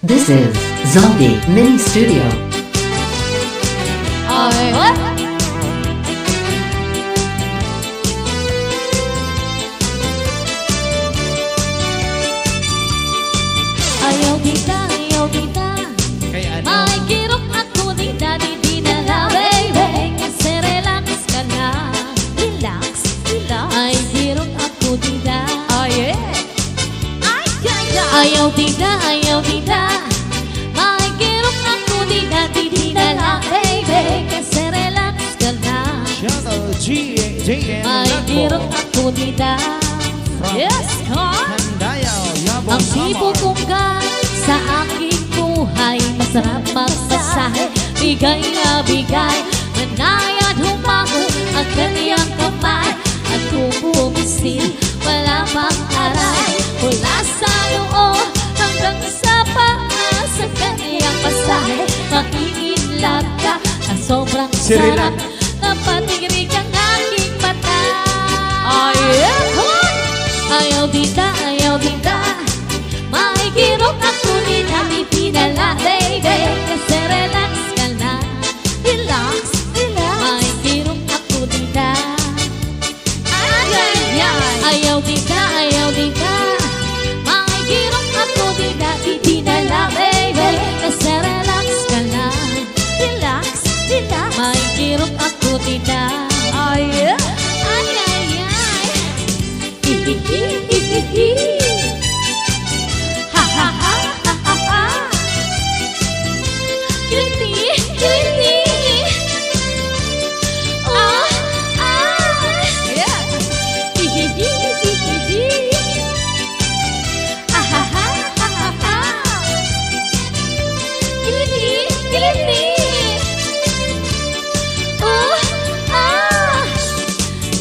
This is Zombie Mini Studio. What? Ayaw kita Kaya ano? Makikirok ako ni Daddy na baby Kasi relax ka na Relax. Ay kirok ako dida Oh yeah! Ayaw kita Makikirok ako ni Daddy na baby Kasi relax ka na Channel JN Ay kirok ako dida Yes, come Handayaw, Yabong Ang tipo kong ka sa aking buhay Masarap magmasahe, bigay na bigay Manayad humango ang kanyang kamay At pupumisil, wala pang aray Mula sa noo hanggang sa paa Sa kanyang pasahe, makiinlove ka Sa sobrang Sirilan. sarap Napatigirig ang aking mata Oh yeah, come on! Ayaw dita Makikirok ako ni Daddy pinala baby Kasi relax ka na Relax Makikirok ako dita Ayaw dita Makikirok ako ni Daddy pinala baby Kasi relax ka na Relax Makikirok ako dita Ay Ha ha ha ha ha ha Kiliti Yeah Ha ha ha ha ha ha Kiliti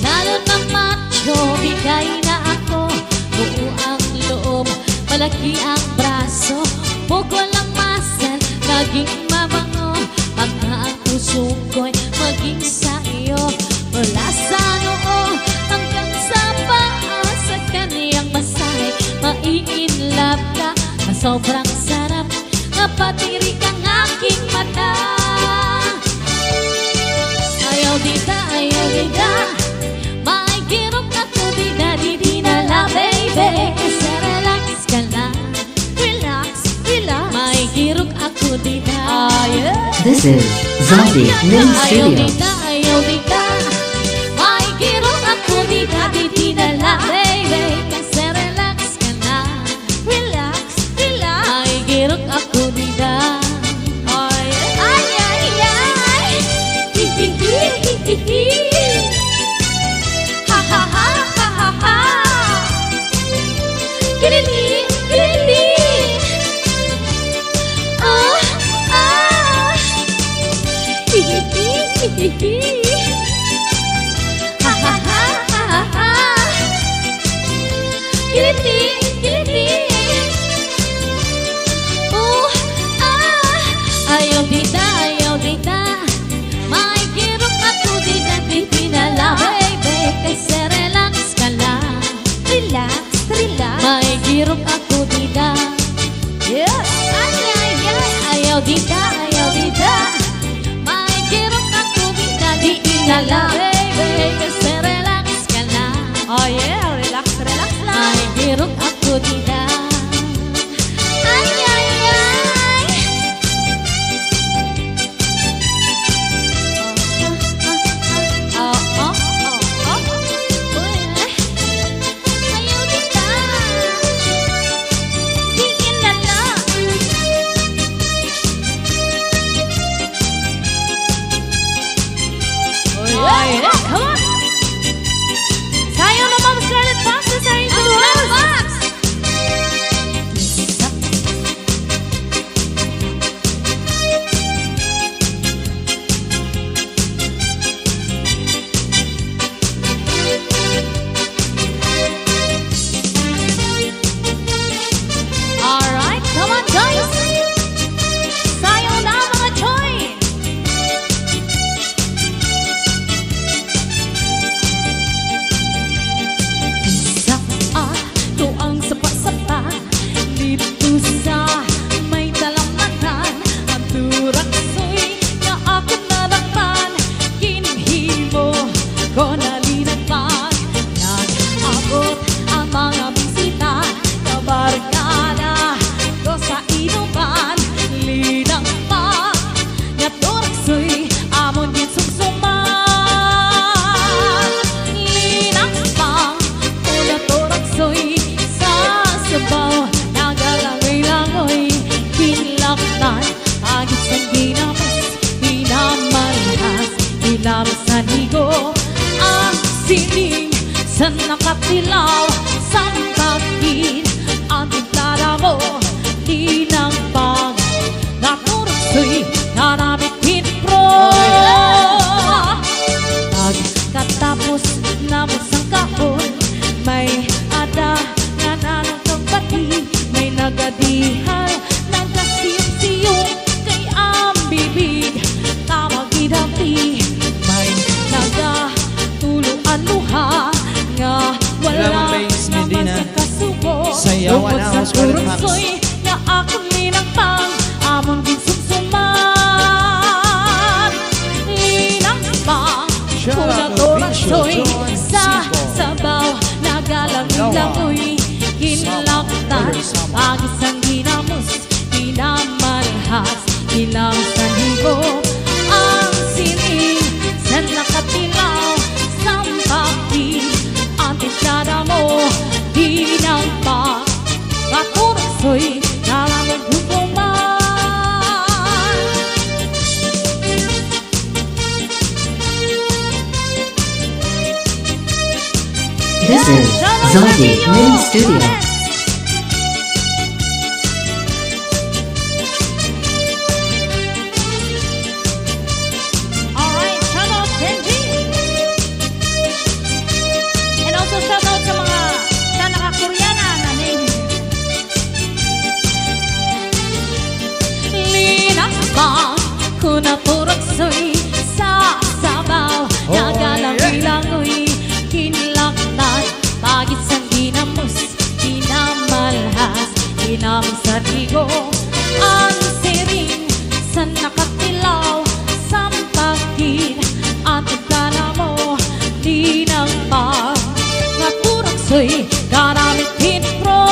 Lalo na macho, bigay na ako Buo ang loob, malaki ang braso Bukol ang masal, naging mabango Pagka ang puso ko'y maging sa iyo Mula sa noo hanggang sa paa Sa kaniyang masahe, mai-inlove ka Na sobrang sarap, napatirik ang aking mata Ayaw dita Makikirok ako di Daddy na baby Kasi relax ka na Relax Makikirok ako dita This is Zombie Mini Studio. Ayaw dita Makikirok ako di Daddy na baby Kasi relax ka na Relax Makikirok ako dita Ha ha ha ha ha ha Kiliti Ha ha ha ha ha Kiliti Ayaw dita Makikirok ako di Daddy pinala baby Kasi relax ka lang Relax Makikirok ako dita Yes Ayaw dita Makikirok ako di Daddy pinala baby Kasi relax ka lang Oh yeah! Relax lang! Makikirok ako dita Ayaw dita Di inala Come on! Sayo naman, Scarlett Fox! Sayo naman! Zombie Mini Studio. Alright, shout out Benji. And also shout out sa mga naka-Koreana na name. Linakbang ko na puroksoy sa sabaw. Oh, Nagalangoy-langoy, kinlaktan, bagit sa ginamos, ginamalhas, ginamsarigo. Ang siring sa nakatilaw, sampagin, at ikala mo, linakbang nga puroksoy, karamit hitro.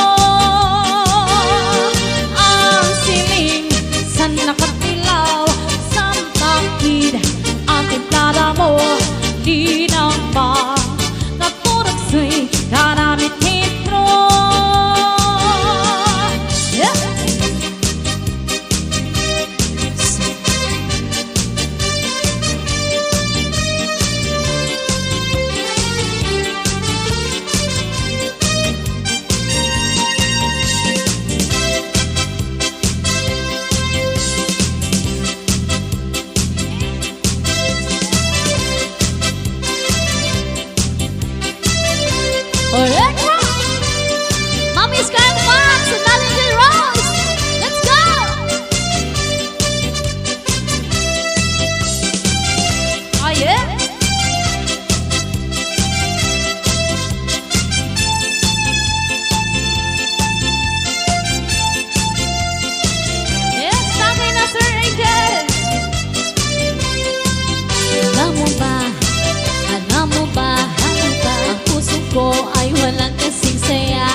Ang siling sa nakatilaw, sampagin, at ikala mo, linakbang nga puroksoy, karamit hitro. Yeah. Alright, Mommy Sky Fox and Daddy J Rose. Let's go! Oh yeah? Yes, sabi na Sir Angel. Alam mo ba? Alam mo ba? Ang puso ko ay walang kasing saya.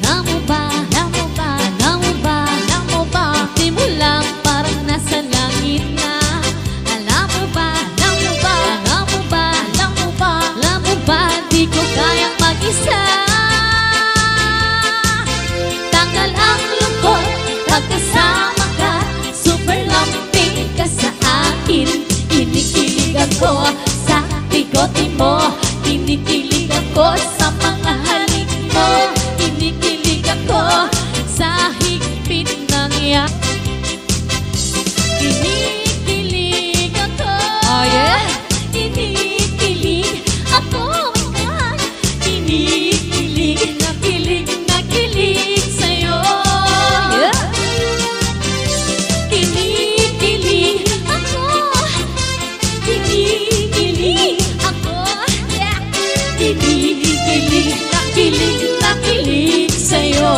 Alam mo ba? Alam mo ba? Alam mo ba? Alam mo ba? Di mo lang parang nasa langit na. Alam mo ba? Alam mo ba? Alam mo ba? Alam mo ba? Alam mo ba? Di ko kayang mag-isa. Tanggal ang lungkot pagkasama ka. Super lambing ka sa akin. Kinikilig ako sa bigote mo. Kinikilig ako sa mga halik mo. Kinikilig ako sa higpit ng iyak. Kinikilig ako. Oh yeah? Kinikilig ako. Oh my God. Kinikilig na kilig sa'yo. Yeah. Kinikilig ako. Kinikilig ako. Yeah. Kinikilig na kilig sa'yo.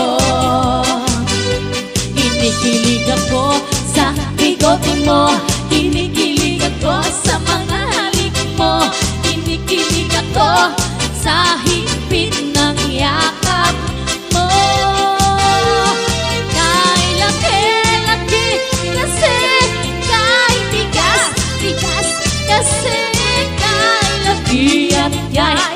Kinikilig ako sa bigote mo. Kinikilig ako sa mga halik mo. Kinikilig ako sa higpit ng yakap mo. Kay laki-laki kasi kay bigas kasi kay laki at kay